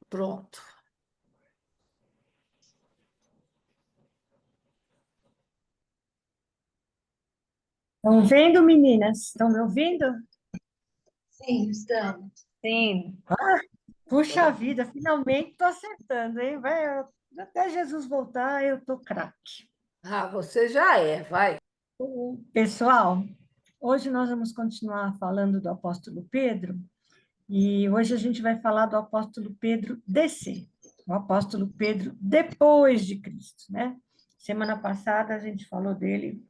Pronto. Estão vendo, meninas? Estão me ouvindo? Sim, estamos. Sim. Puxa vida, finalmente estou acertando, hein? Até Jesus voltar, eu tô craque. Ah, você já é, vai. Pessoal, hoje nós vamos continuar falando do apóstolo Pedro, e hoje a gente vai falar do apóstolo Pedro DC, o apóstolo Pedro depois de Cristo, né? Semana passada a gente falou dele,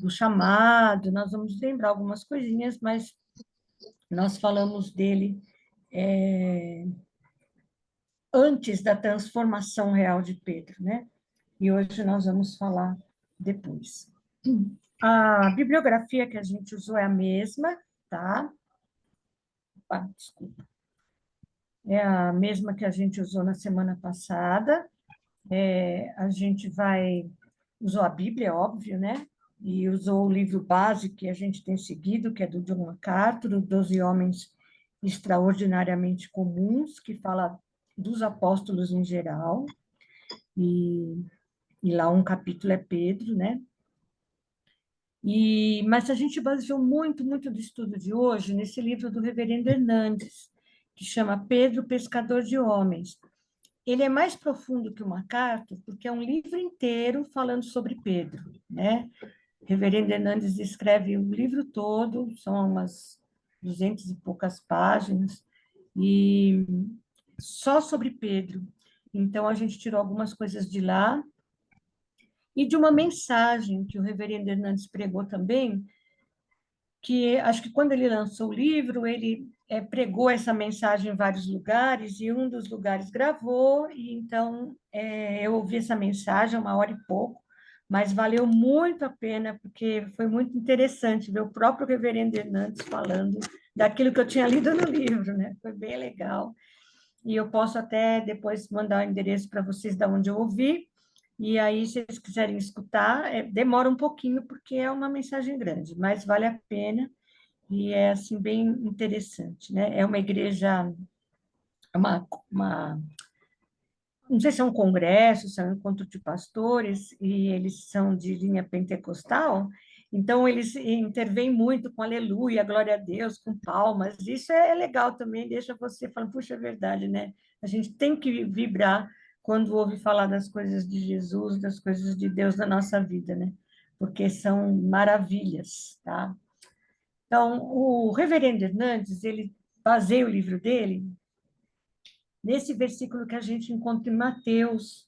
do chamado, nós vamos lembrar algumas coisinhas, mas nós falamos dele antes da transformação real de Pedro, né? E hoje nós vamos falar depois. A bibliografia que a gente usou é a mesma, tá? Desculpa. É a mesma que a gente usou na semana passada. A gente usou a Bíblia, óbvio, né? E usou o livro base que a gente tem seguido, que é do John MacArthur, os 12 Homens Extraordinariamente Comuns, que fala dos apóstolos em geral, e lá um capítulo é Pedro, né? Mas a gente baseou muito, muito do estudo de hoje nesse livro do Reverendo Hernandes, que chama Pedro, Pescador de Homens. Ele é mais profundo que o MacArthur, porque é um livro inteiro falando sobre Pedro, né? O Reverendo Hernandes escreve o livro todo, são umas 200 e poucas páginas, e só sobre Pedro. Então, a gente tirou algumas coisas de lá, e de uma mensagem que o Reverendo Hernandes pregou também, que acho que quando ele lançou o livro, ele pregou essa mensagem em vários lugares, e um dos lugares gravou, e então eu ouvi essa mensagem, 1 hora e pouco, mas valeu muito a pena, porque foi muito interessante ver o próprio Reverendo Hernandes falando daquilo que eu tinha lido no livro, né? Foi bem legal. E eu posso até depois mandar o endereço para vocês de onde eu ouvi, e aí, se vocês quiserem escutar, demora um pouquinho, porque é uma mensagem grande, mas vale a pena, e é, assim, bem interessante, né? É uma igreja, uma não sei se é um congresso, se é um encontro de pastores, e eles são de linha pentecostal, então eles intervêm muito com aleluia, glória a Deus, com palmas. Isso é legal também, deixa você falando, puxa, é verdade, né? A gente tem que vibrar quando ouve falar das coisas de Jesus, das coisas de Deus na nossa vida, né? Porque são maravilhas, tá? Então, o Reverendo Hernandes, ele baseia o livro dele nesse versículo que a gente encontra em Mateus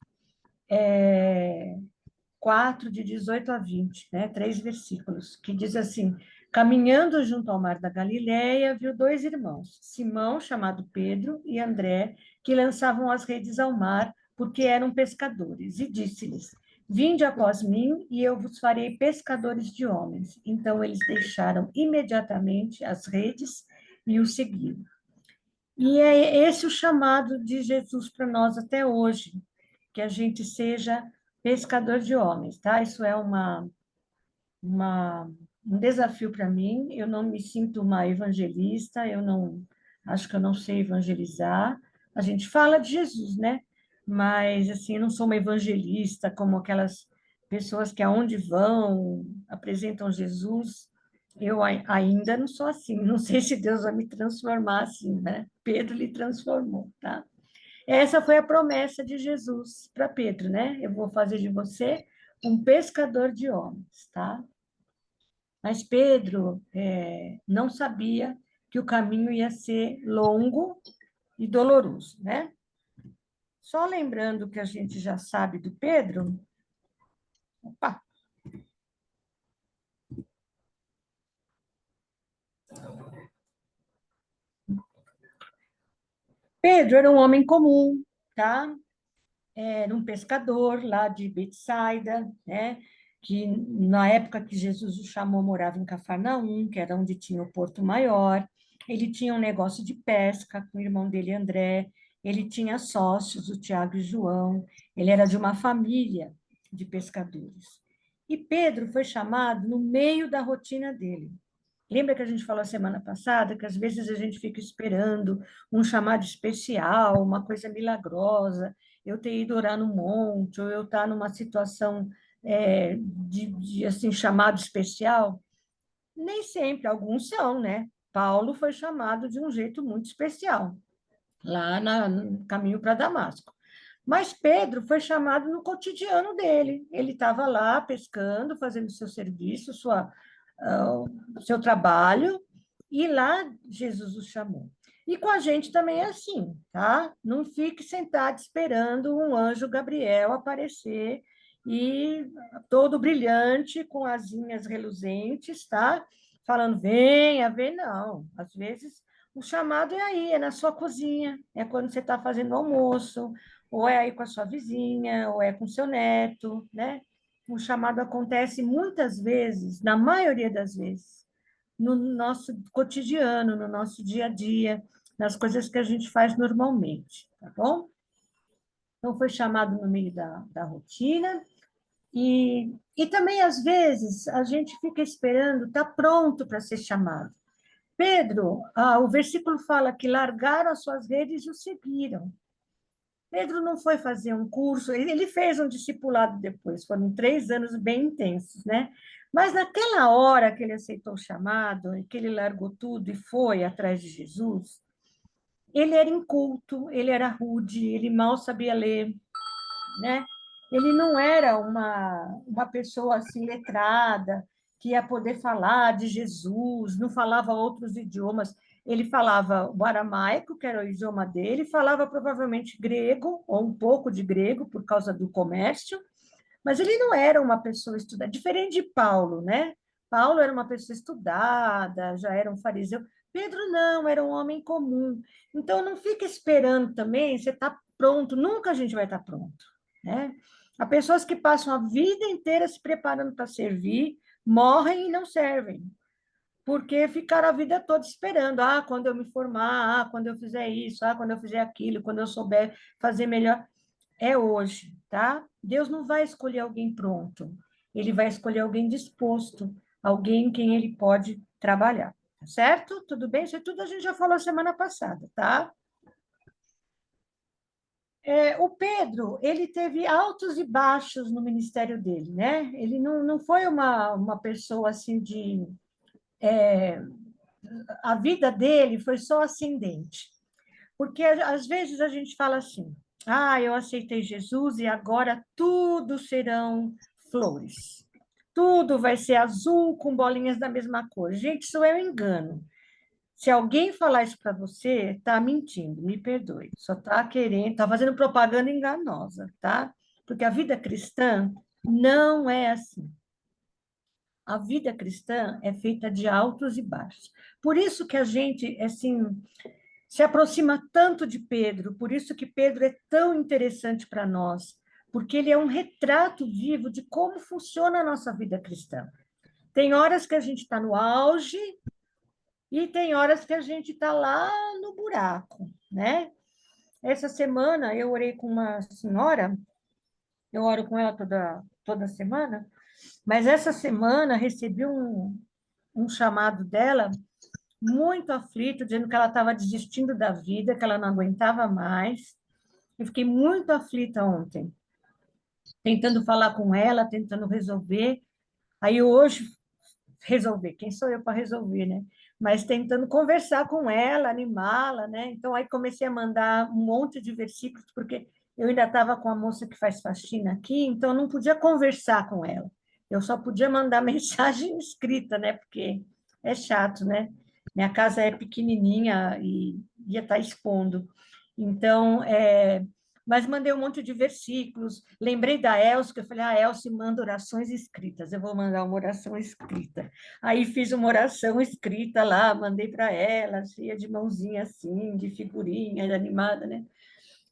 4, de 18 a 20, né? 3 versículos, que diz assim: caminhando junto ao mar da Galileia, viu 2 irmãos, Simão, chamado Pedro, e André, que lançavam as redes ao mar, porque eram pescadores, e disse-lhes: vinde após mim, e eu vos farei pescadores de homens. Então eles deixaram imediatamente as redes e o seguiram. E é esse o chamado de Jesus para nós até hoje, que a gente seja pescador de homens, tá? Isso é uma, um desafio para mim. Eu não me sinto uma evangelista, eu não acho que eu não sei evangelizar. A gente fala de Jesus, né? Mas assim, eu não sou uma evangelista como aquelas pessoas que aonde vão apresentam Jesus. Eu ainda não sou assim. Não sei se Deus vai me transformar assim, né? Pedro lhe transformou, tá? Essa foi a promessa de Jesus para Pedro, né? Eu vou fazer de você um pescador de homens, tá? Mas Pedro não sabia que o caminho ia ser longo e doloroso, né? Só lembrando que a gente já sabe do Pedro. Opa! Pedro era um homem comum, tá? Era um pescador lá de Betsaida, né? Que na época que Jesus o chamou, morava em Cafarnaum, que era onde tinha o porto maior. Ele tinha um negócio de pesca com o irmão dele, André. Ele tinha sócios, o Tiago e João. Ele era de uma família de pescadores. E Pedro foi chamado no meio da rotina dele. Lembra que a gente falou semana passada que às vezes a gente fica esperando um chamado especial, uma coisa milagrosa, eu ter ido orar no monte, ou eu estar numa situação assim, chamado especial? Nem sempre, alguns são, né? Paulo foi chamado de um jeito muito especial, no caminho para Damasco. Mas Pedro foi chamado no cotidiano dele. Ele estava lá pescando, fazendo seu serviço, seu trabalho, e lá Jesus o chamou. E com a gente também é assim, tá? Não fique sentado esperando um anjo Gabriel aparecer e todo brilhante, com asinhas reluzentes, tá? Falando, venha, vem, não. Às vezes o chamado é aí, é na sua cozinha, é quando você está fazendo almoço, ou é aí com a sua vizinha, ou é com seu neto, né? O chamado acontece muitas vezes, na maioria das vezes, no nosso cotidiano, no nosso dia a dia, nas coisas que a gente faz normalmente, tá bom? Então, foi chamado no meio da rotina, e também, às vezes, a gente fica esperando, está pronto para ser chamado. Pedro, o versículo fala que largaram as suas redes e o seguiram. Pedro não foi fazer um curso, ele fez um discipulado depois, foram 3 anos bem intensos, né? Mas naquela hora que ele aceitou o chamado, e que ele largou tudo e foi atrás de Jesus, ele era inculto, ele era rude, ele mal sabia ler, né? Ele não era uma pessoa assim letrada, que ia poder falar de Jesus, não falava outros idiomas. Ele falava o aramaico, que era o idioma dele, falava provavelmente grego, ou um pouco de grego, por causa do comércio, mas ele não era uma pessoa estudada, diferente de Paulo, né? Paulo era uma pessoa estudada, já era um fariseu. Pedro não, era um homem comum. Então, não fica esperando também, você está pronto, nunca a gente vai estar pronto, né? Há pessoas que passam a vida inteira se preparando para servir, morrem e não servem, porque ficaram a vida toda esperando, quando eu me formar, quando eu fizer isso, quando eu fizer aquilo, quando eu souber fazer melhor. É hoje, tá? Deus não vai escolher alguém pronto, ele vai escolher alguém disposto, alguém em quem ele pode trabalhar, tá certo? Tudo bem? Isso tudo a gente já falou semana passada, tá? O Pedro, ele teve altos e baixos no ministério dele, né? Ele não foi uma pessoa assim de. A vida dele foi só ascendente. Porque às vezes a gente fala assim: eu aceitei Jesus e agora tudo serão flores. Tudo vai ser azul com bolinhas da mesma cor. Gente, isso é um engano. Se alguém falar isso para você, está mentindo, me perdoe. Só está querendo, está fazendo propaganda enganosa, tá? Porque a vida cristã não é assim. A vida cristã é feita de altos e baixos. Por isso que a gente, assim, se aproxima tanto de Pedro, por isso que Pedro é tão interessante para nós, porque ele é um retrato vivo de como funciona a nossa vida cristã. Tem horas que a gente está no auge e tem horas que a gente está lá no buraco, né? Essa semana eu orei com uma senhora, eu oro com ela toda semana, mas essa semana recebi um chamado dela muito aflito, dizendo que ela estava desistindo da vida, que ela não aguentava mais. Eu fiquei muito aflita ontem, tentando falar com ela, tentando resolver. Aí hoje, resolver, quem sou eu para resolver, né? Mas tentando conversar com ela, animá-la, né? Então aí comecei a mandar um monte de versículos, porque eu ainda estava com a moça que faz faxina aqui, então eu não podia conversar com ela. Eu só podia mandar mensagem escrita, né? Porque é chato, né? Minha casa é pequenininha e ia estar expondo. Então, mas mandei um monte de versículos. Lembrei da Elsa, que eu falei, Elsa, manda orações escritas. Eu vou mandar uma oração escrita. Aí fiz uma oração escrita lá, mandei para ela, cheia de mãozinha assim, de figurinha, de animada, né?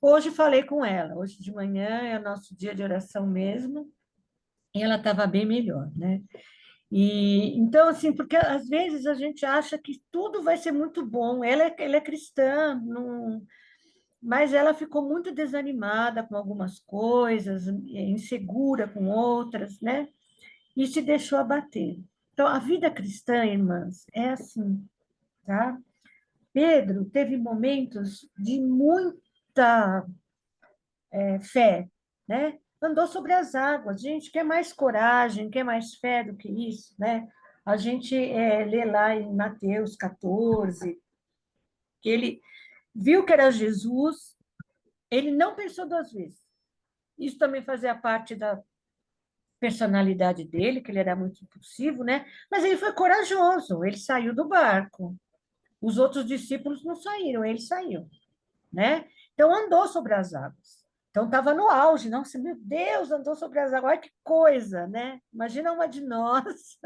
Hoje falei com ela. Hoje de manhã é o nosso dia de oração mesmo. E ela estava bem melhor, né? E então, assim, porque às vezes a gente acha que tudo vai ser muito bom. Ela é cristã, não, mas ela ficou muito desanimada com algumas coisas, insegura com outras, né? E se deixou abater. Então, a vida cristã, irmãs, é assim, tá? Pedro teve momentos de muita fé, né? Andou sobre as águas. Gente, quer mais coragem, quer mais fé do que isso, né? A gente lê lá em Mateus 14, que ele viu que era Jesus, ele não pensou duas vezes. Isso também fazia parte da personalidade dele, que ele era muito impulsivo, né? Mas ele foi corajoso, ele saiu do barco. Os outros discípulos não saíram, ele saiu, né? Então andou sobre as águas. Então estava no auge, nossa, meu Deus, andou sobre as águas, olha que coisa, né? Imagina uma de nós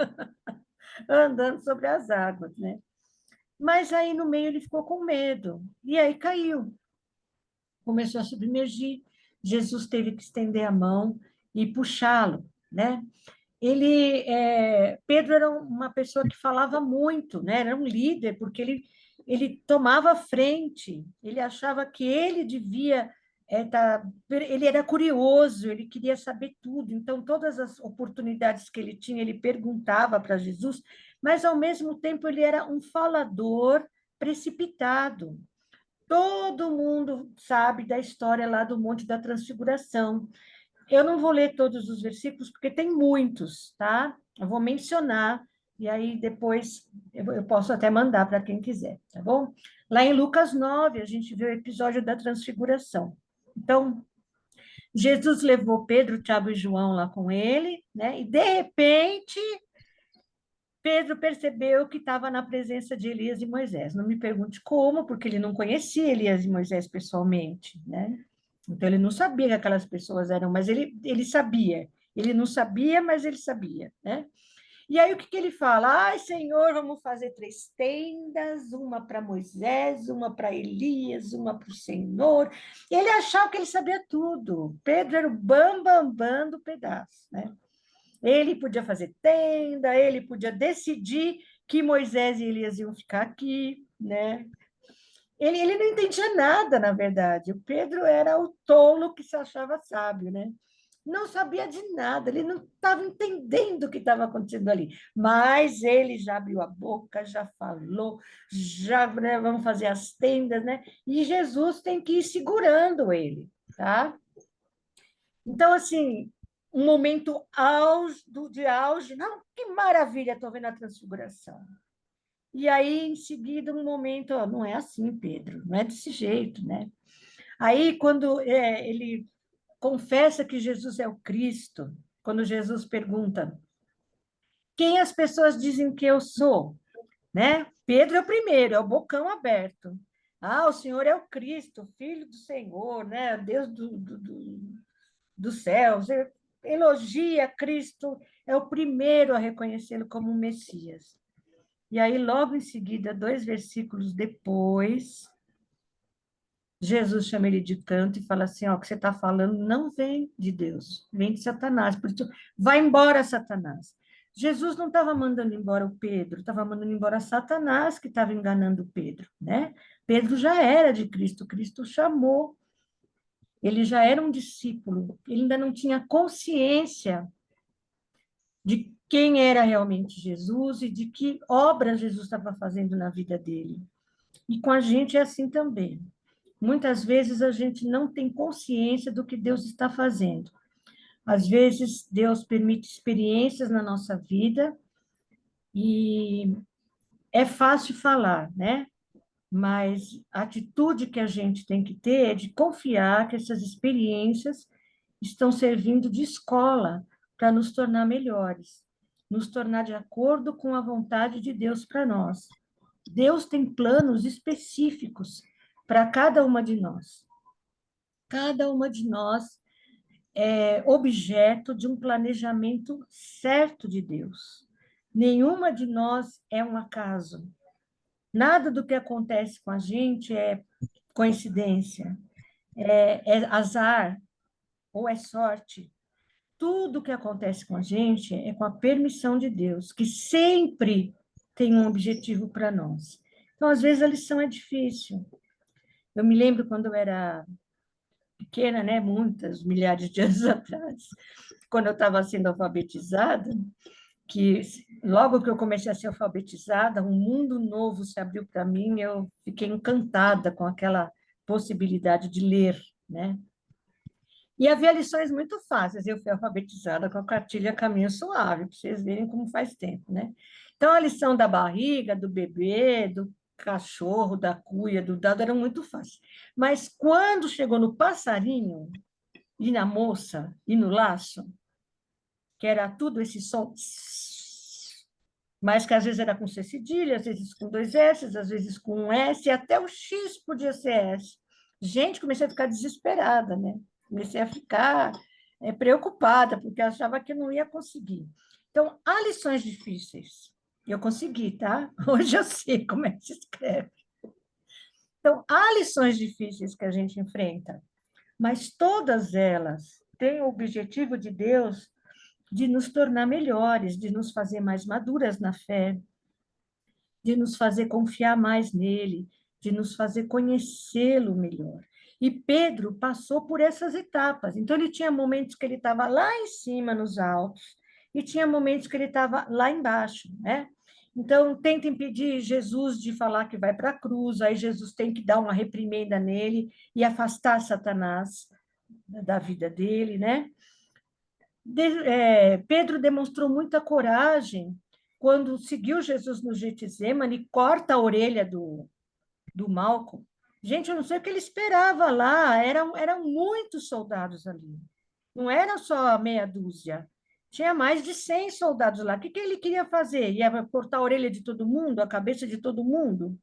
andando sobre as águas, né? Mas aí no meio ele ficou com medo e aí caiu, começou a submergir. Jesus teve que estender a mão e puxá-lo, né? Pedro era uma pessoa que falava muito, né? Era um líder, porque ele tomava frente, ele achava que ele devia ele era curioso, ele queria saber tudo, então todas as oportunidades que ele tinha, ele perguntava para Jesus, mas ao mesmo tempo ele era um falador precipitado. Todo mundo sabe da história lá do Monte da Transfiguração. Eu não vou ler todos os versículos, porque tem muitos, tá? Eu vou mencionar, e aí depois eu posso até mandar para quem quiser, tá bom? Lá em Lucas 9, a gente vê o episódio da transfiguração. Então, Jesus levou Pedro, Tiago e João lá com ele, né? E de repente, Pedro percebeu que estava na presença de Elias e Moisés. Não me pergunte como, porque ele não conhecia Elias e Moisés pessoalmente, né? Então, ele não sabia que aquelas pessoas eram, mas ele sabia. Ele não sabia, mas ele sabia, né? E aí, o que, que ele fala? Ai, Senhor, vamos fazer 3 tendas, uma para Moisés, uma para Elias, uma para o Senhor. Ele achava que ele sabia tudo. Pedro era o bam, bam do pedaço, né? Ele podia fazer tenda, ele podia decidir que Moisés e Elias iam ficar aqui, né? Ele não entendia nada, na verdade. O Pedro era o tolo que se achava sábio, né? Não sabia de nada, ele não estava entendendo o que estava acontecendo ali. Mas ele já abriu a boca, já falou, já, né, vamos fazer as tendas, né? E Jesus tem que ir segurando ele, tá? Então, assim, um momento de auge, não, que maravilha, estou vendo a transfiguração. E aí, em seguida, um momento, ó, não é assim, Pedro, não é desse jeito, né? Aí, quando ele confessa que Jesus é o Cristo, quando Jesus pergunta, quem as pessoas dizem que eu sou, né? Pedro é o primeiro, é o bocão aberto. Ah, o Senhor é o Cristo, Filho do Senhor, né? Deus dos céus. Elogia Cristo, é o primeiro a reconhecê-lo como Messias. E aí, logo em seguida, 2 versículos depois, Jesus chama ele de canto e fala assim: ó, o que você está falando não vem de Deus, vem de Satanás. Por isso, vai embora, Satanás. Jesus não estava mandando embora o Pedro, estava mandando embora Satanás que estava enganando o Pedro, né? Pedro já era de Cristo, Cristo chamou, ele já era um discípulo, ele ainda não tinha consciência de quem era realmente Jesus e de que obra Jesus estava fazendo na vida dele. E com a gente é assim também. Muitas vezes a gente não tem consciência do que Deus está fazendo. Às vezes Deus permite experiências na nossa vida e é fácil falar, né? Mas a atitude que a gente tem que ter é de confiar que essas experiências estão servindo de escola para nos tornar melhores, nos tornar de acordo com a vontade de Deus para nós. Deus tem planos específicos para cada uma de nós. Cada uma de nós é objeto de um planejamento certo de Deus. Nenhuma de nós é um acaso. Nada do que acontece com a gente é coincidência, é azar ou é sorte. Tudo que acontece com a gente é com a permissão de Deus, que sempre tem um objetivo para nós. Então, às vezes, a lição é difícil. Eu me lembro quando eu era pequena, né, muitas milhares de anos atrás, quando eu estava sendo alfabetizada, que logo que eu comecei a ser alfabetizada, um mundo novo se abriu para mim, eu fiquei encantada com aquela possibilidade de ler, né? E havia lições muito fáceis, eu fui alfabetizada com a cartilha Caminho Suave, para vocês verem como faz tempo, né? Então, a lição da barriga, do bebê, do cachorro, da cuia, do dado, eram muito fáceis. Mas quando chegou no passarinho, e na moça, e no laço, que era tudo esse som, mas que às vezes era com C cedilha, às vezes com dois S, às vezes com um S, e até o X podia ser S. Gente, comecei a ficar desesperada, né? Comecei a ficar preocupada, porque achava que não ia conseguir. Então, há lições difíceis. Eu consegui, tá? Hoje eu sei como é que se escreve. Então, há lições difíceis que a gente enfrenta, mas todas elas têm o objetivo de Deus de nos tornar melhores, de nos fazer mais maduras na fé, de nos fazer confiar mais nele, de nos fazer conhecê-lo melhor. E Pedro passou por essas etapas. Então, ele tinha momentos que ele estava lá em cima, nos altos, e tinha momentos que ele estava lá embaixo, né? Então, tenta impedir Jesus de falar que vai para a cruz, aí Jesus tem que dar uma reprimenda nele e afastar Satanás da vida dele, né? Pedro demonstrou muita coragem quando seguiu Jesus no Getsemane e corta a orelha do Malco. Gente, eu não sei o que ele esperava lá, eram muitos soldados ali, não era só meia dúzia, tinha mais de 100 soldados lá. O que ele queria fazer? Ia cortar a orelha de todo mundo, a cabeça de todo mundo?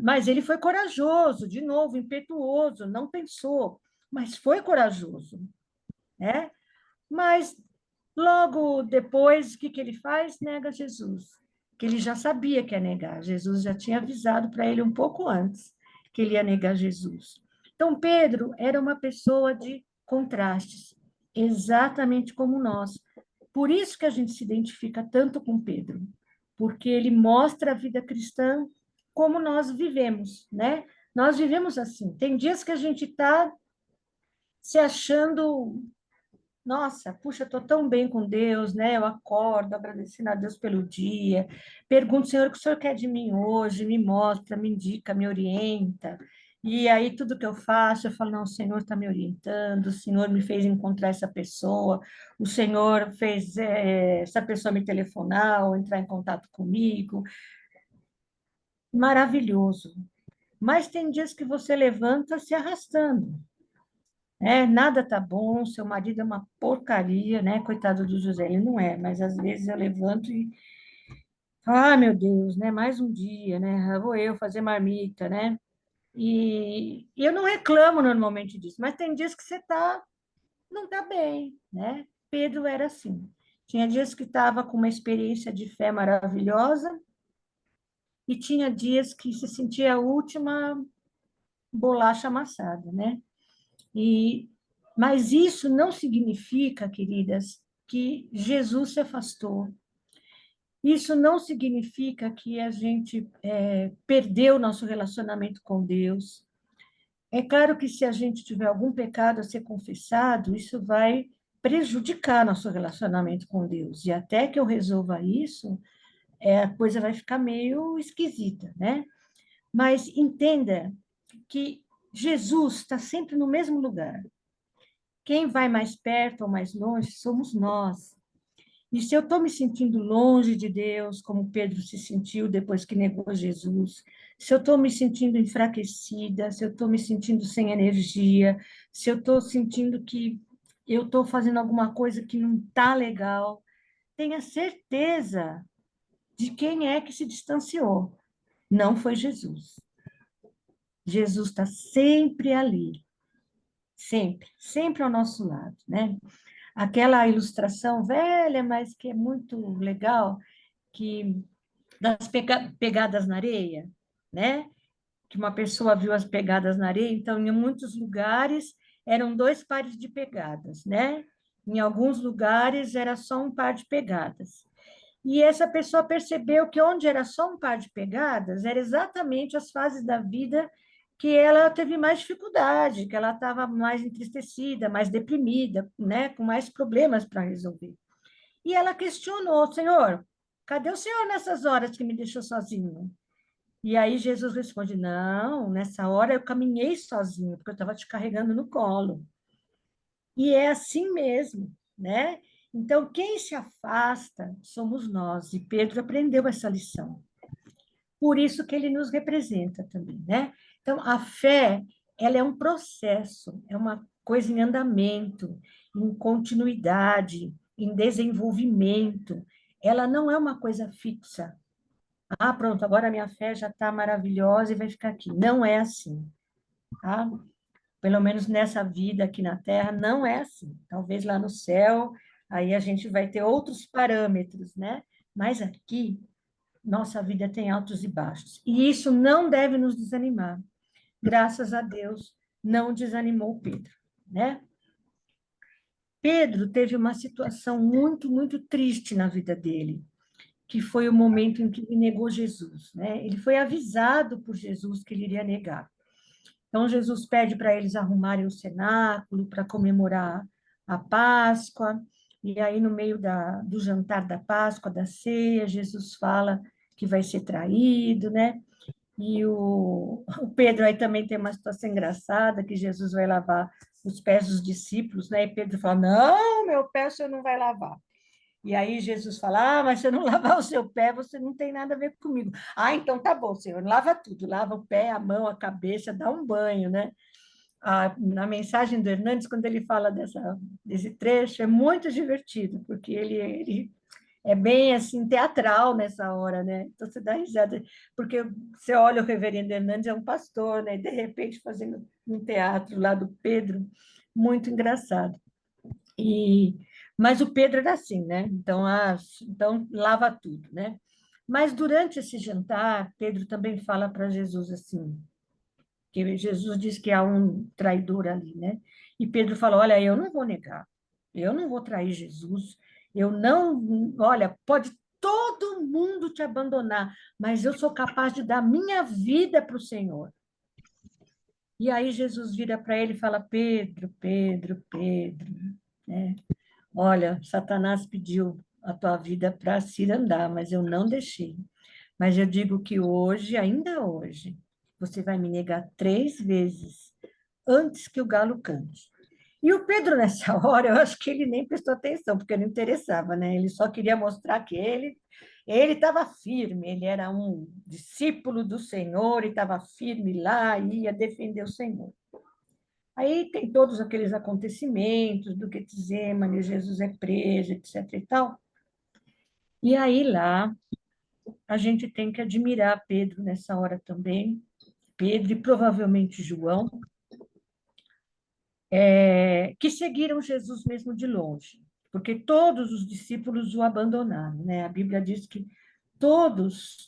Mas ele foi corajoso, de novo, impetuoso, não pensou, mas foi corajoso, né? Mas logo depois, o que ele faz? Nega Jesus, que ele já sabia que ia negar. Jesus já tinha avisado para ele um pouco antes que ele ia negar Jesus. Então, Pedro era uma pessoa de contrastes, exatamente como nós. Por isso que a gente se identifica tanto com Pedro, porque ele mostra a vida cristã como nós vivemos, né? Nós vivemos assim. Tem dias que a gente está se achando nossa, puxa, estou tão bem com Deus, né? Eu acordo agradecendo a Deus pelo dia, pergunto, Senhor, o que o Senhor quer de mim hoje? Me mostra, me indica, me orienta. E aí, tudo que eu faço, eu falo, não, o Senhor está me orientando, o Senhor me fez encontrar essa pessoa, o Senhor fez essa pessoa me telefonar ou entrar em contato comigo. Maravilhoso. Mas tem dias que você levanta se arrastando. Nada tá bom, seu marido é uma porcaria, né? Coitado do José, ele não é, mas às vezes eu levanto e ah, meu Deus, né? Mais um dia, né? Lá vou eu fazer marmita, né? E eu não reclamo normalmente disso, mas tem dias que você não tá bem, né? Pedro era assim. Tinha dias que estava com uma experiência de fé maravilhosa e tinha dias que se sentia a última bolacha amassada, né? E, mas isso não significa, queridas, que Jesus se afastou. Isso não significa que a gente perdeu nosso relacionamento com Deus. É claro que se a gente tiver algum pecado a ser confessado, isso vai prejudicar nosso relacionamento com Deus. E até que eu resolva isso, a coisa vai ficar meio esquisita, né? Mas entenda que Jesus está sempre no mesmo lugar. Quem vai mais perto ou mais longe somos nós. E se eu estou me sentindo longe de Deus, como Pedro se sentiu depois que negou Jesus, se eu estou me sentindo enfraquecida, se eu estou me sentindo sem energia, se eu estou sentindo que eu estou fazendo alguma coisa que não está legal, tenha certeza de quem é que se distanciou. Não foi Jesus. Jesus está sempre ali, sempre, sempre ao nosso lado, né? Aquela ilustração velha, mas que é muito legal, que das pegadas na areia, né? Que uma pessoa viu as pegadas na areia, então em muitos lugares eram dois pares de pegadas, né? Em alguns lugares era só um par de pegadas. E essa pessoa percebeu que onde era só um par de pegadas, era exatamente as fases da vida que ela teve mais dificuldade, que ela estava mais entristecida, mais deprimida, né, com mais problemas para resolver. E ela questionou, Senhor, cadê o Senhor nessas horas que me deixou sozinho? E aí Jesus responde, não, nessa hora eu caminhei sozinho, porque eu estava te carregando no colo. E é assim mesmo, né? Então, quem se afasta somos nós, e Pedro aprendeu essa lição. Por isso que ele nos representa também, né? Então, a fé, ela é um processo, é uma coisa em andamento, em continuidade, em desenvolvimento. Ela não é uma coisa fixa. Ah, pronto, agora a minha fé já está maravilhosa e vai ficar aqui. Não é assim, tá? Pelo menos nessa vida aqui na Terra, não é assim. Talvez lá no céu, aí a gente vai ter outros parâmetros, né? Mas aqui, nossa vida tem altos e baixos. E isso não deve nos desanimar. Graças a Deus, não desanimou Pedro, né? Pedro teve uma situação muito, muito triste na vida dele, que foi o momento em que ele negou Jesus, né? Ele foi avisado por Jesus que ele iria negar. Então, Jesus pede para eles arrumarem o cenáculo para comemorar a Páscoa, e aí, no meio do jantar da Páscoa, da ceia, Jesus fala que vai ser traído, né? E o Pedro aí também tem uma situação engraçada, que Jesus vai lavar os pés dos discípulos, né? E Pedro fala, não, meu pé o senhor não vai lavar. E aí Jesus fala, mas se eu não lavar o seu pé, você não tem nada a ver comigo. Ah, então tá bom, Senhor, lava tudo, lava o pé, a mão, a cabeça, dá um banho, né? Na mensagem do Hernandes, quando ele fala desse trecho, é muito divertido, porque ele é bem assim teatral nessa hora, né? Então você dá risada, porque você olha o reverendo Hernandes é um pastor, né? E de repente fazendo um teatro lá do Pedro, muito engraçado. Mas o Pedro era assim, né? Então lava tudo, né? Mas durante esse jantar, Pedro também fala para Jesus assim, que Jesus diz que há um traidor ali, né? E Pedro fala: Olha, eu não vou negar, eu não vou trair Jesus, eu não, olha, pode todo mundo te abandonar, mas eu sou capaz de dar minha vida para o Senhor. E aí Jesus vira para ele e fala: Pedro, Pedro, Pedro, né? Olha, Satanás pediu a tua vida para se andar, mas eu não deixei. Mas eu digo que hoje, ainda hoje, você vai me negar 3 vezes antes que o galo cante. E o Pedro, nessa hora, eu acho que ele nem prestou atenção, porque não interessava, né? Ele só queria mostrar que ele estava firme, ele era um discípulo do Senhor e estava firme lá, e ia defender o Senhor. Aí tem todos aqueles acontecimentos do Getsemane, Jesus é preso, etc. e tal. E aí lá a gente tem que admirar Pedro nessa hora também, Pedro e provavelmente João, que seguiram Jesus mesmo de longe, porque todos os discípulos o abandonaram, né? A Bíblia diz que todos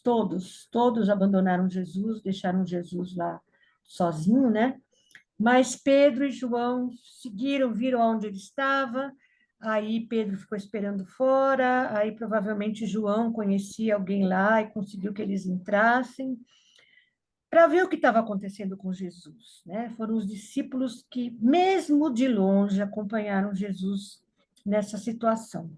abandonaram Jesus, deixaram Jesus lá sozinho, né? Mas Pedro e João seguiram, viram onde ele estava, aí Pedro ficou esperando fora, aí provavelmente João conhecia alguém lá e conseguiu que eles entrassem, para ver o que estava acontecendo com Jesus, né? Foram os discípulos que, mesmo de longe, acompanharam Jesus nessa situação.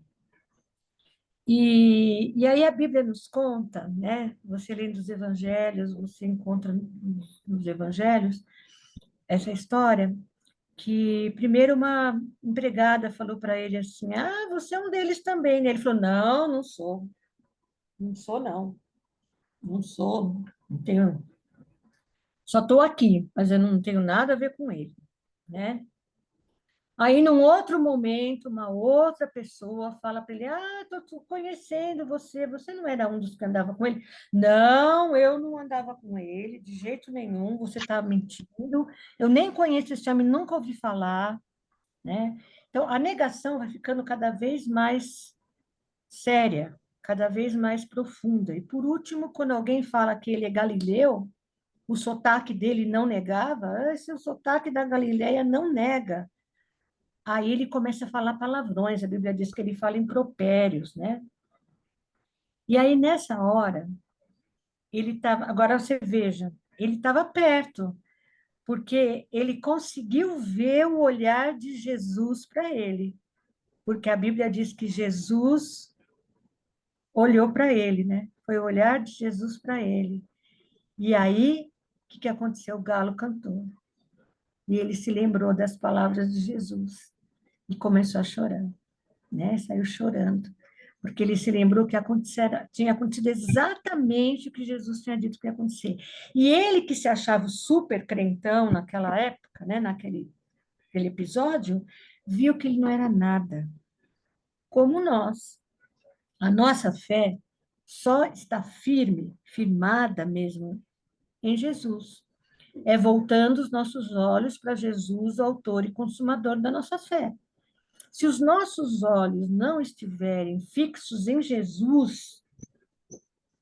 E aí a Bíblia nos conta, né? Você lendo os evangelhos, você encontra nos evangelhos essa história que primeiro uma empregada falou para ele assim: "Ah, você é um deles também", né? Ele falou: "Não, não sou. Não sou não. Não sou. Não tenho, só estou aqui, mas eu não tenho nada a ver com ele", né? Aí, num outro momento, uma outra pessoa fala para ele: Ah, estou conhecendo você, você não era um dos que andava com ele? Não, eu não andava com ele, de jeito nenhum, você está mentindo, eu nem conheço esse homem, nunca ouvi falar, né? Então, a negação vai ficando cada vez mais séria, cada vez mais profunda. E, por último, quando alguém fala que ele é galileu, o sotaque dele não negava, esse é o sotaque da Galileia não nega. Aí ele começa a falar palavrões, a Bíblia diz que ele fala impropérios, né? E aí, nessa hora, ele estava. Agora você veja, ele estava perto, porque ele conseguiu ver o olhar de Jesus para ele. porque a Bíblia diz que Jesus olhou para ele, né? Foi o olhar de Jesus para ele. E aí, o que aconteceu? O galo cantou. E ele se lembrou das palavras de Jesus e começou a chorar, né? Saiu chorando, porque ele se lembrou que tinha acontecido exatamente o que Jesus tinha dito que ia acontecer. E ele, que se achava o super crentão naquela época, né? Aquele episódio, viu que ele não era nada, como nós. A nossa fé só está firme, firmada mesmo em Jesus. É voltando os nossos olhos para Jesus, o autor e consumador da nossa fé. Se os nossos olhos não estiverem fixos em Jesus,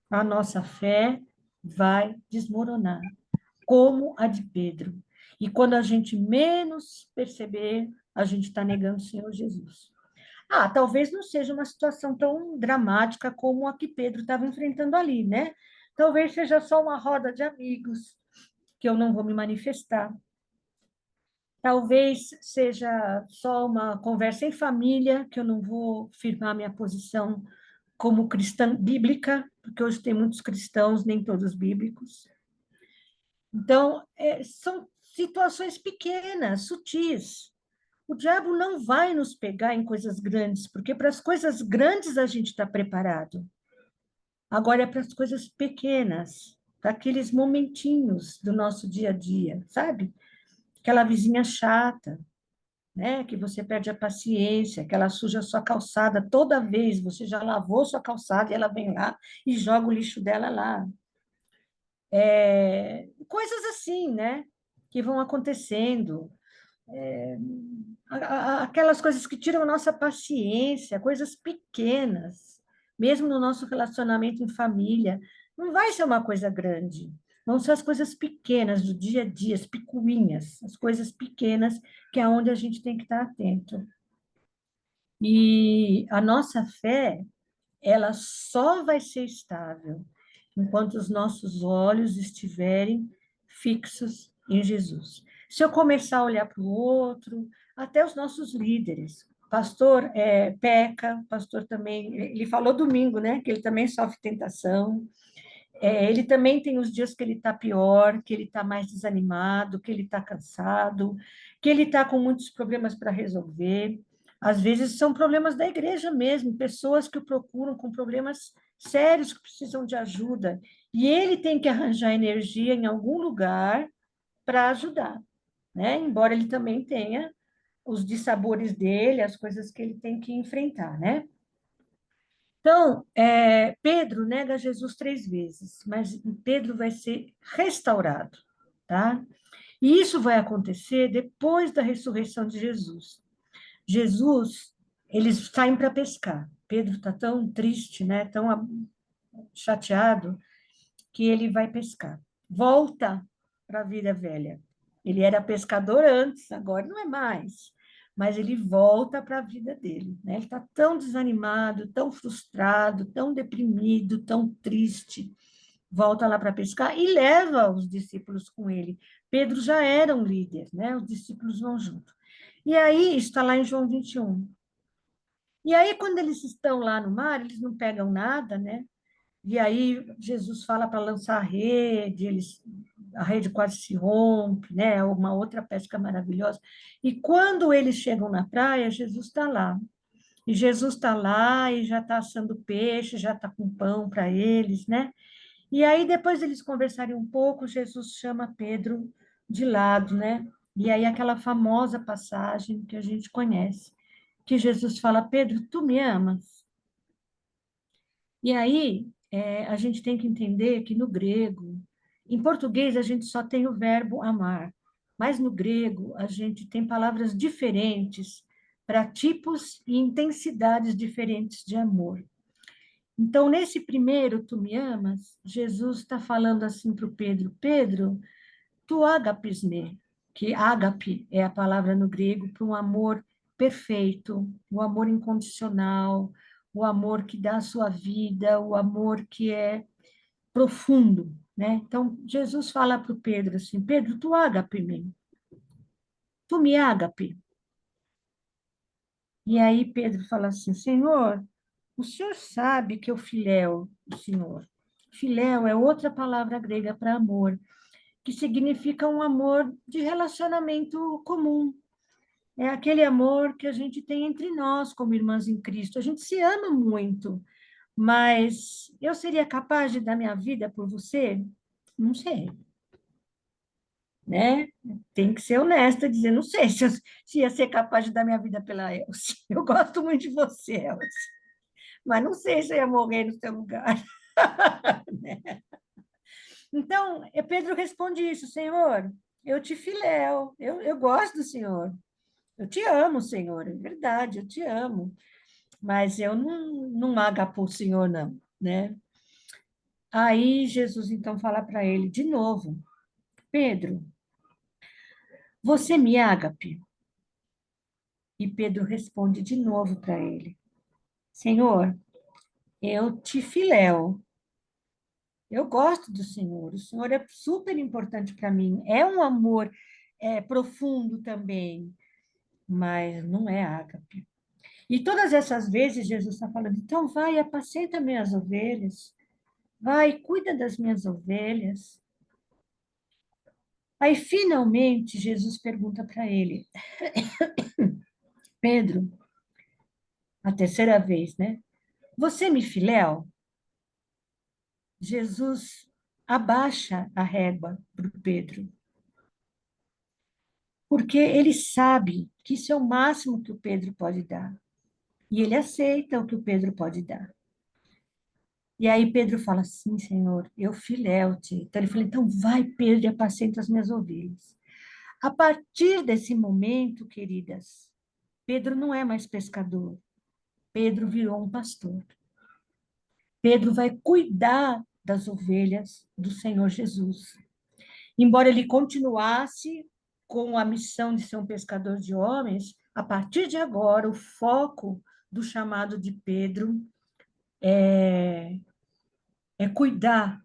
a nossa fé vai desmoronar, como a de Pedro. E quando a gente menos perceber, a gente está negando o Senhor Jesus. Ah, talvez não seja uma situação tão dramática como a que Pedro estava enfrentando ali, né? Talvez seja só uma roda de amigos, que eu não vou me manifestar. Talvez seja só uma conversa em família, que eu não vou firmar minha posição como cristã bíblica, porque hoje tem muitos cristãos, nem todos bíblicos. Então, são situações pequenas, sutis. O diabo não vai nos pegar em coisas grandes, porque para as coisas grandes a gente está preparado. Agora é para as coisas pequenas, para aqueles momentinhos do nosso dia a dia, sabe? Aquela vizinha chata, né? Que você perde a paciência, que ela suja a sua calçada toda vez, você já lavou sua calçada e ela vem lá e joga o lixo dela lá. Coisas assim, né? Que vão acontecendo. Aquelas coisas que tiram a nossa paciência, coisas pequenas, mesmo no nosso relacionamento em família, não vai ser uma coisa grande. Vão ser as coisas pequenas do dia a dia, as picuinhas, as coisas pequenas, que é onde a gente tem que estar atento. E a nossa fé, ela só vai ser estável enquanto os nossos olhos estiverem fixos em Jesus. Se eu começar a olhar para o outro, até os nossos líderes, pastor peca, pastor também, ele falou domingo, né, que ele também sofre tentação, ele também tem os dias que ele está pior, que ele está mais desanimado, que ele está cansado, que ele está com muitos problemas para resolver. Às vezes são problemas da igreja mesmo, pessoas que o procuram com problemas sérios que precisam de ajuda. E ele tem que arranjar energia em algum lugar para ajudar, né? Embora ele também tenha os dissabores dele, as coisas que ele tem que enfrentar, né? Então, Pedro nega Jesus 3 vezes, mas Pedro vai ser restaurado, tá? E isso vai acontecer depois da ressurreição de Jesus. Jesus, eles saem para pescar. Pedro está tão triste, né? Tão chateado, que ele vai pescar. Volta para a vida velha. Ele era pescador antes, agora não é mais. Mas ele volta para a vida dele, né? Ele está tão desanimado, tão frustrado, tão deprimido, tão triste. Volta lá para pescar e leva os discípulos com ele. Pedro já era um líder, né? Os discípulos vão junto. E aí, está lá em João 21. E aí, quando eles estão lá no mar, eles não pegam nada, né? E aí Jesus fala para lançar a rede, a rede quase se rompe, né? É uma outra pesca maravilhosa. E quando eles chegam na praia, Jesus está lá. E Jesus está lá e já está assando peixe, já está com pão para eles, né? E aí, depois eles conversarem um pouco, Jesus chama Pedro de lado, né? E aí, aquela famosa passagem que a gente conhece, que Jesus fala: Pedro, tu me amas? E aí, a gente tem que entender que no grego, em português a gente só tem o verbo amar, mas no grego a gente tem palavras diferentes para tipos e intensidades diferentes de amor. Então, nesse primeiro, tu me amas, Jesus está falando assim para o Pedro: Pedro, tu agapes me, que ágape é a palavra no grego para um amor perfeito, o amor incondicional, o amor que dá a sua vida, o amor que é profundo, né? Então, Jesus fala para o Pedro assim: Pedro, tu agape me, tu me agape. E aí Pedro fala assim, Senhor, o senhor sabe que eu filéu o senhor. Filéu é outra palavra grega para amor, que significa um amor de relacionamento comum. É aquele amor que a gente tem entre nós, como irmãs em Cristo. A gente se ama muito, mas eu seria capaz de dar minha vida por você? Não sei, né? Tem que ser honesta, dizer, não sei se ia ser capaz de dar minha vida pela Elce. Eu gosto muito de você, Elce, mas não sei se eu ia morrer no seu lugar. Então, Pedro responde isso, Senhor, eu te filéu, eu gosto do Senhor, eu te amo, Senhor, é verdade, eu te amo, mas eu não agapo o Senhor, não, né? Aí Jesus então fala para ele de novo, Pedro, você me ágape? E Pedro responde de novo para ele, Senhor, eu te filéu, eu gosto do Senhor, o Senhor é super importante para mim, é um amor profundo também, mas não é ágape. E todas essas vezes Jesus está falando, então vai, apacenta minhas ovelhas, vai, cuida das minhas ovelhas. Aí, finalmente, Jesus pergunta para ele, Pedro, a terceira vez, né? Você me filéu? Jesus abaixa a régua para o Pedro, porque ele sabe que isso é o máximo que o Pedro pode dar. E ele aceita o que o Pedro pode dar. E aí Pedro fala, sim, Senhor, eu filéu-te. Então ele fala, então vai, Pedro, e apacenta as minhas ovelhas. A partir desse momento, queridas, Pedro não é mais pescador. Pedro virou um pastor. Pedro vai cuidar das ovelhas do Senhor Jesus. Embora ele continuasse com a missão de ser um pescador de homens, a partir de agora, o foco do chamado de Pedro é cuidar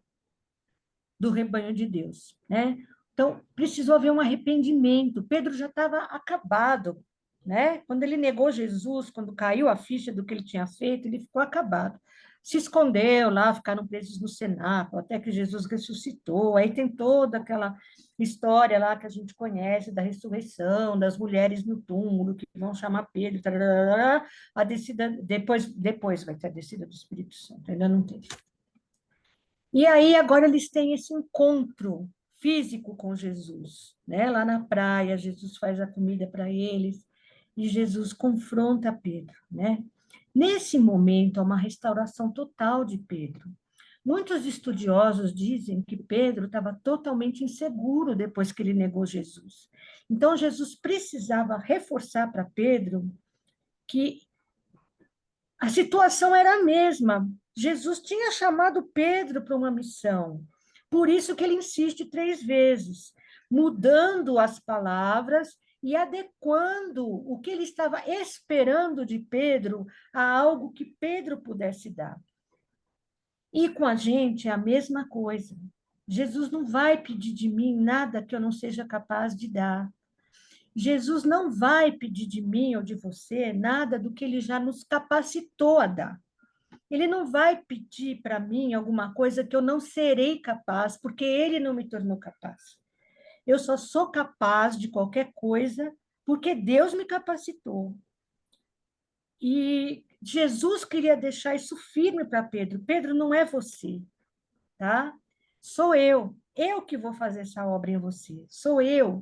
do rebanho de Deus, né? Então, precisou haver um arrependimento. Pedro já estava acabado, né? Quando ele negou Jesus, quando caiu a ficha do que ele tinha feito, ele ficou acabado. Se escondeu lá, ficaram presos no cenáculo, até que Jesus ressuscitou. Aí tem toda aquela história lá que a gente conhece da ressurreição, das mulheres no túmulo que vão chamar Pedro, tararara, a descida depois vai ter a descida do Espírito Santo, ainda não teve. E aí agora eles têm esse encontro físico com Jesus, né? Lá na praia, Jesus faz a comida para eles e Jesus confronta Pedro, né? Nesse momento há uma restauração total de Pedro. Muitos estudiosos dizem que Pedro estava totalmente inseguro depois que ele negou Jesus. Então Jesus precisava reforçar para Pedro que a situação era a mesma. Jesus tinha chamado Pedro para uma missão. Por isso que ele insiste 3 vezes, mudando as palavras e adequando o que ele estava esperando de Pedro a algo que Pedro pudesse dar. E com a gente é a mesma coisa. Jesus não vai pedir de mim nada que eu não seja capaz de dar. Jesus não vai pedir de mim ou de você nada do que ele já nos capacitou a dar. Ele não vai pedir para mim alguma coisa que eu não serei capaz, porque ele não me tornou capaz. Eu só sou capaz de qualquer coisa porque Deus me capacitou. E Jesus queria deixar isso firme para Pedro. Pedro, não é você, tá? Sou eu que vou fazer essa obra em você. Sou eu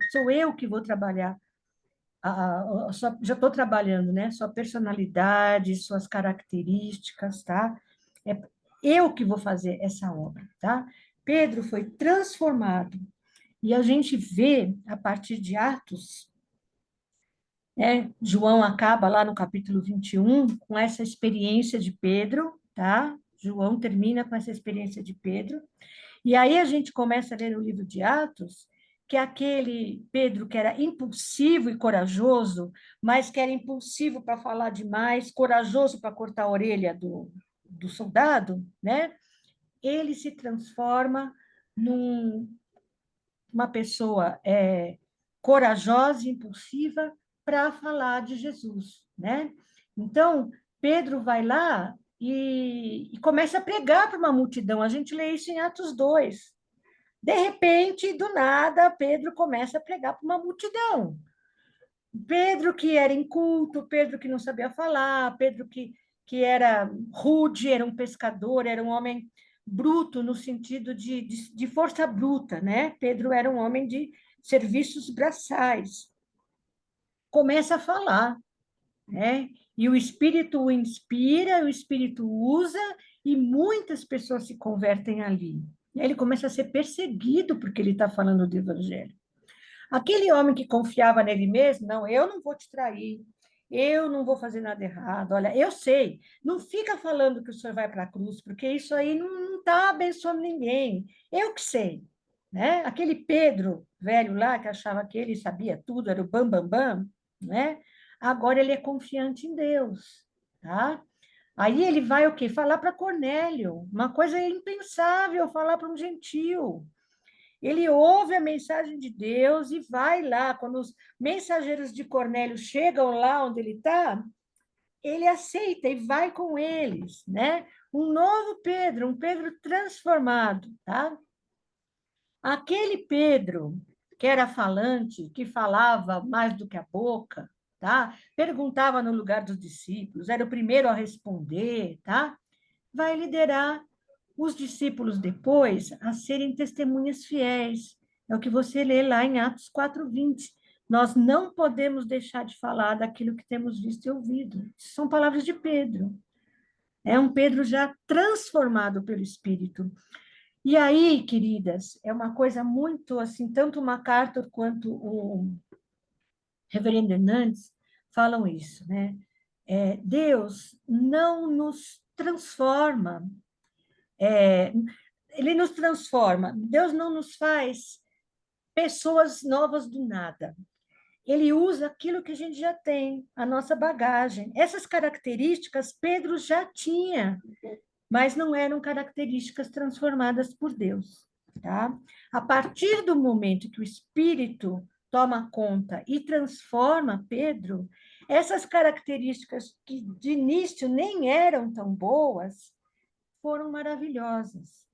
que vou trabalhar. Já estou trabalhando, né? Sua personalidade, suas características, tá? É eu que vou fazer essa obra, tá? Pedro foi transformado. E a gente vê, a partir de Atos, né? João acaba lá no capítulo 21 com essa experiência de Pedro, tá? João termina com essa experiência de Pedro. E aí a gente começa a ler o livro de Atos, que é aquele Pedro que era impulsivo e corajoso, mas que era impulsivo para falar demais, corajoso para cortar a orelha do soldado, né? Ele se transforma numa pessoa corajosa e impulsiva para falar de Jesus, né? Então, Pedro vai lá e começa a pregar para uma multidão. A gente lê isso em Atos 2. De repente, do nada, Pedro começa a pregar para uma multidão. Pedro que era inculto, Pedro que não sabia falar, Pedro que era rude, era um pescador, era um homem bruto no sentido de força bruta, né? Pedro era um homem de serviços braçais. Começa a falar, né? E o Espírito o inspira, o Espírito usa, e muitas pessoas se convertem ali. E aí ele começa a ser perseguido porque ele está falando do Evangelho. Aquele homem que confiava nele mesmo, não, eu não vou te trair, eu não vou fazer nada errado. Olha, eu sei, não fica falando que o senhor vai para a cruz, porque isso aí não está abençoando ninguém. Eu que sei, né? Aquele Pedro, velho lá, que achava que ele sabia tudo, era o bam, bam, bam, né? Agora ele é confiante em Deus, tá? Aí ele vai o quê? Falar para Cornélio, uma coisa impensável, falar para um gentio. Ele ouve a mensagem de Deus e vai lá. Quando os mensageiros de Cornélio chegam lá onde ele está, ele aceita e vai com eles, né? Um novo Pedro, um Pedro transformado, tá? Aquele Pedro que era falante, que falava mais do que a boca, tá? Perguntava no lugar dos discípulos, era o primeiro a responder, tá? Vai liderar os discípulos depois a serem testemunhas fiéis. É o que você lê lá em Atos 4:20. Nós não podemos deixar de falar daquilo que temos visto e ouvido. São palavras de Pedro. É um Pedro já transformado pelo Espírito. E aí, queridas, é uma coisa muito assim, tanto o MacArthur quanto o Reverendo Hernandes falam isso, né? Deus não nos transforma, é, ele nos transforma. Deus não nos faz pessoas novas do nada. Ele usa aquilo que a gente já tem, a nossa bagagem. Essas características Pedro já tinha, mas não eram características transformadas por Deus, tá? A partir do momento que o Espírito toma conta e transforma Pedro, essas características que de início nem eram tão boas, foram maravilhosas.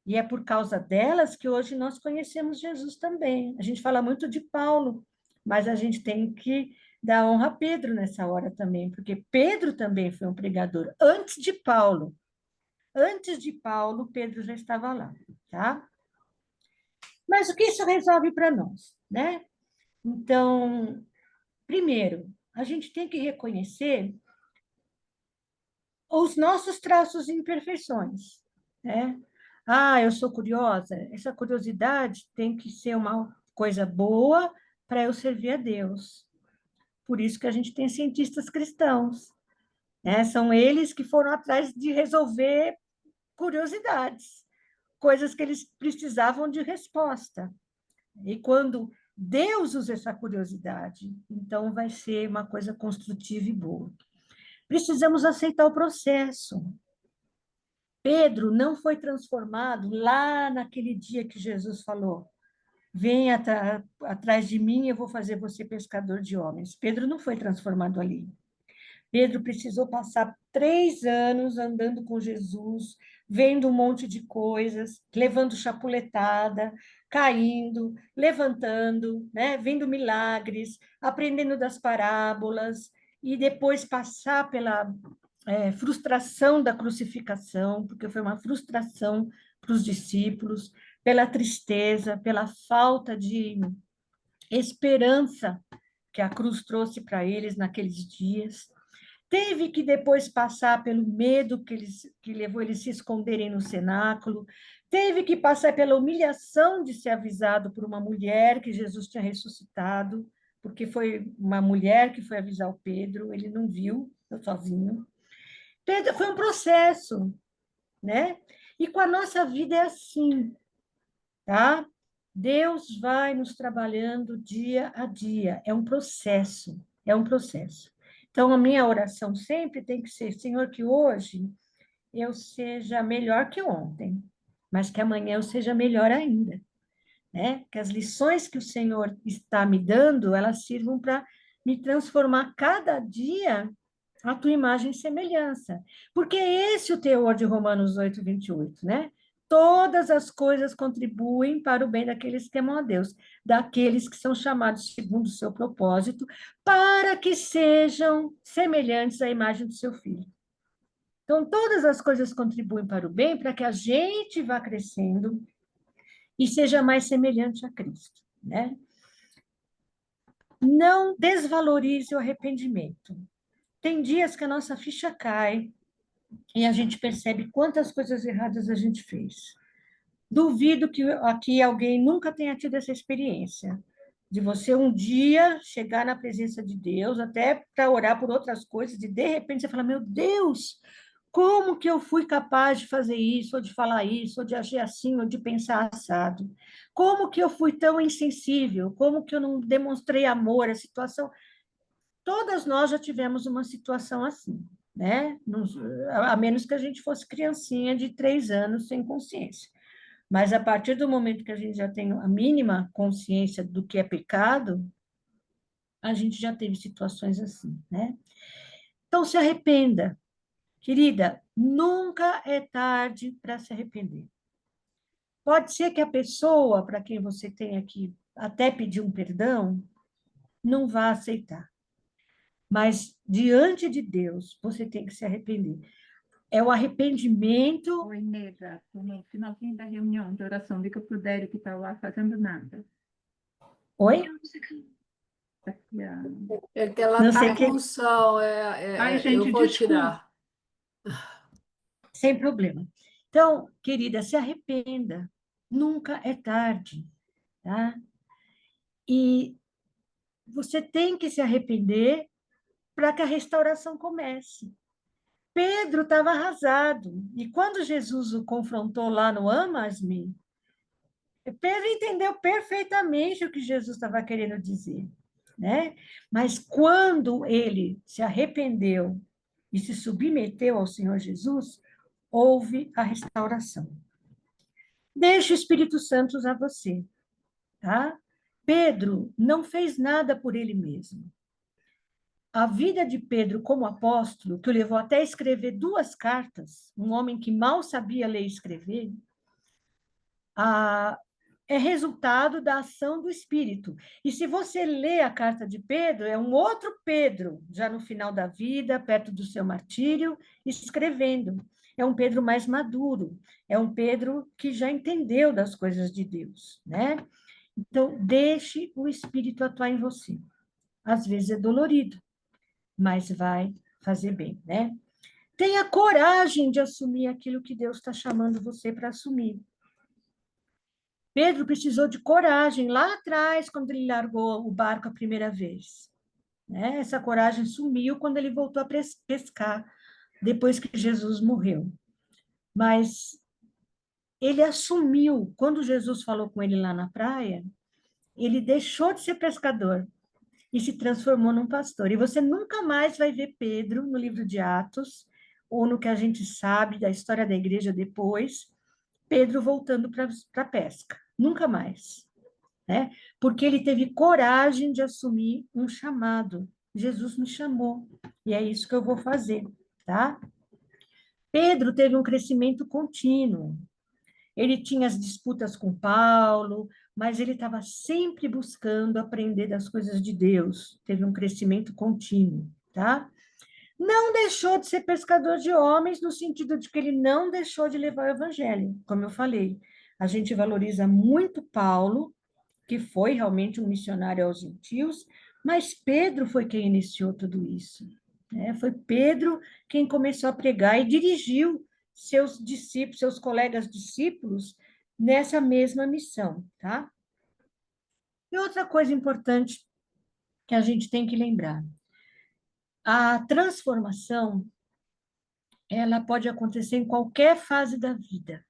E é por causa delas que hoje nós conhecemos Jesus também. A gente fala muito de Paulo, mas a gente tem que dar honra a Pedro nessa hora também, porque Pedro também foi um pregador antes de Paulo. Antes de Paulo, Pedro já estava lá, tá? Mas o que isso resolve para nós, né? Então, primeiro, a gente tem que reconhecer os nossos traços e imperfeições, né? Ah, eu sou curiosa. Essa curiosidade tem que ser uma coisa boa para eu servir a Deus. Por isso que a gente tem cientistas cristãos, né? São eles que foram atrás de resolver curiosidades, coisas que eles precisavam de resposta. E quando Deus usa essa curiosidade, então vai ser uma coisa construtiva e boa. Precisamos aceitar o processo. Pedro não foi transformado lá naquele dia que Jesus falou: vem atrás de mim, eu vou fazer você pescador de homens. Pedro não foi transformado ali. Pedro precisou passar 3 anos andando com Jesus, vendo um monte de coisas, levando chapuletada, caindo, levantando, né? Vendo milagres, aprendendo das parábolas, e depois passar pela frustração da crucificação, porque foi uma frustração para os discípulos, pela tristeza, pela falta de esperança que a cruz trouxe para eles naqueles dias. Teve que depois passar pelo medo que levou eles a se esconderem no cenáculo. Teve que passar pela humilhação de ser avisado por uma mulher que Jesus tinha ressuscitado, porque foi uma mulher que foi avisar o Pedro, ele não viu, eu sozinho. Pedro, foi um processo, né? E com a nossa vida é assim, tá? Deus vai nos trabalhando dia a dia, é um processo, é um processo. Então, a minha oração sempre tem que ser: Senhor, que hoje eu seja melhor que ontem, mas que amanhã eu seja melhor ainda, né? Que as lições que o Senhor está me dando, elas sirvam para me transformar cada dia a tua imagem e semelhança. Porque é esse o teor de Romanos 8:28, né? Todas as coisas contribuem para o bem daqueles que amam a Deus, daqueles que são chamados segundo o seu propósito, para que sejam semelhantes à imagem do seu filho. Então, todas as coisas contribuem para o bem, para que a gente vá crescendo e seja mais semelhante a Cristo, né? Não desvalorize o arrependimento. Tem dias que a nossa ficha cai e a gente percebe quantas coisas erradas a gente fez. Duvido que aqui alguém nunca tenha tido essa experiência, de você um dia chegar na presença de Deus, até para orar por outras coisas, e de repente você fala, meu Deus, como que eu fui capaz de fazer isso, ou de falar isso, ou de agir assim, ou de pensar assado? Como que eu fui tão insensível? Como que eu não demonstrei amor? A situação. Todas nós já tivemos uma situação assim, né? A menos que a gente fosse criancinha de 3 anos sem consciência. Mas a partir do momento que a gente já tem a mínima consciência do que é pecado, a gente já teve situações assim, né? Então, se arrependa. Querida, nunca é tarde para se arrepender. Pode ser que a pessoa para quem você tenha que até pedir um perdão não vá aceitar. Mas diante de Deus, você tem que se arrepender. É o arrependimento. Oi, nega, no finalzinho da reunião de oração, liga para o Dério que está lá fazendo nada. Oi? Taquiano. É que ela Não está sei com que. som, Ai, eu gente, vou desculpa. tirar. Sem problema. Então, querida, se arrependa. Nunca é tarde, tá? E você tem que se arrepender para que a restauração comece. Pedro estava arrasado. E quando Jesus o confrontou lá no Amas-me, Pedro entendeu perfeitamente o que Jesus estava querendo dizer, né? Mas quando ele se arrependeu e se submeteu ao Senhor Jesus, houve a restauração. Deixe o Espírito Santo usar você, tá? Pedro não fez nada por ele mesmo. A vida de Pedro como apóstolo, que o levou até a escrever 2 cartas, um homem que mal sabia ler e escrever, é resultado da ação do Espírito. E se você lê a carta de Pedro, é um outro Pedro, já no final da vida, perto do seu martírio, escrevendo. É um Pedro mais maduro, é um Pedro que já entendeu das coisas de Deus, né? Então, deixe o Espírito atuar em você. Às vezes é dolorido, mas vai fazer bem, né? Tenha coragem de assumir aquilo que Deus está chamando você para assumir. Pedro precisou de coragem lá atrás, quando ele largou o barco a primeira vez, né? Essa coragem sumiu quando ele voltou a pescar, depois que Jesus morreu. Mas ele assumiu, quando Jesus falou com ele lá na praia, ele deixou de ser pescador e se transformou num pastor. E você nunca mais vai ver Pedro no livro de Atos, ou no que a gente sabe da história da igreja depois, Pedro voltando para a pesca. Nunca mais, né? Porque ele teve coragem de assumir um chamado. Jesus me chamou, e é isso que eu vou fazer, tá? Pedro teve um crescimento contínuo. Ele tinha as disputas com Paulo, mas ele estava sempre buscando aprender das coisas de Deus. Teve um crescimento contínuo, tá? Não deixou de ser pescador de homens, no sentido de que ele não deixou de levar o evangelho, como eu falei. A gente valoriza muito Paulo, que foi realmente um missionário aos gentios, mas Pedro foi quem iniciou tudo isso, né? Foi Pedro quem começou a pregar e dirigiu seus discípulos, seus colegas discípulos, nessa mesma missão, tá? E outra coisa importante que a gente tem que lembrar, a transformação, ela pode acontecer em qualquer fase da vida.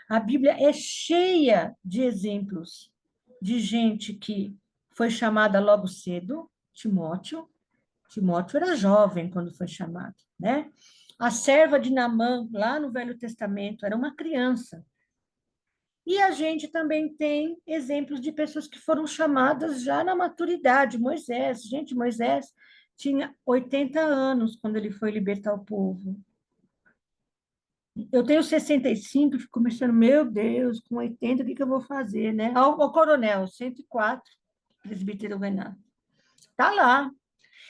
A Bíblia é cheia de exemplos de gente que foi chamada logo cedo, Timóteo. Timóteo era jovem quando foi chamado, né? A serva de Naamã, lá no Velho Testamento, era uma criança. E a gente também tem exemplos de pessoas que foram chamadas já na maturidade. Moisés, gente, Moisés tinha 80 anos quando ele foi libertar o povo. Eu tenho 65, fico pensando, meu Deus, com 80, o que que eu vou fazer, né? Ao coronel, 104, presbítero Renato. Está lá.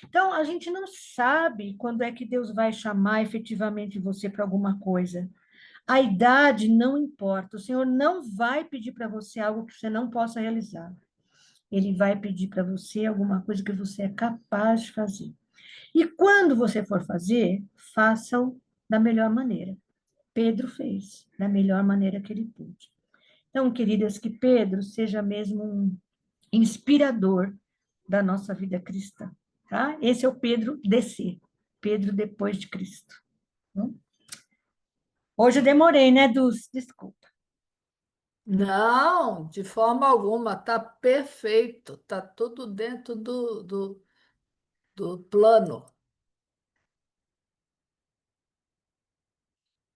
Então, a gente não sabe quando é que Deus vai chamar efetivamente você para alguma coisa. A idade não importa. O Senhor não vai pedir para você algo que você não possa realizar. Ele vai pedir para você alguma coisa que você é capaz de fazer. E quando você for fazer, faça-o da melhor maneira. Pedro fez da melhor maneira que ele pôde. Então, queridas, que Pedro seja mesmo um inspirador da nossa vida cristã, tá? Esse é o Pedro DC, Pedro depois de Cristo. Né? Hoje eu demorei, né, Dulce? Desculpa. Não, de forma alguma, está perfeito, está tudo dentro do plano.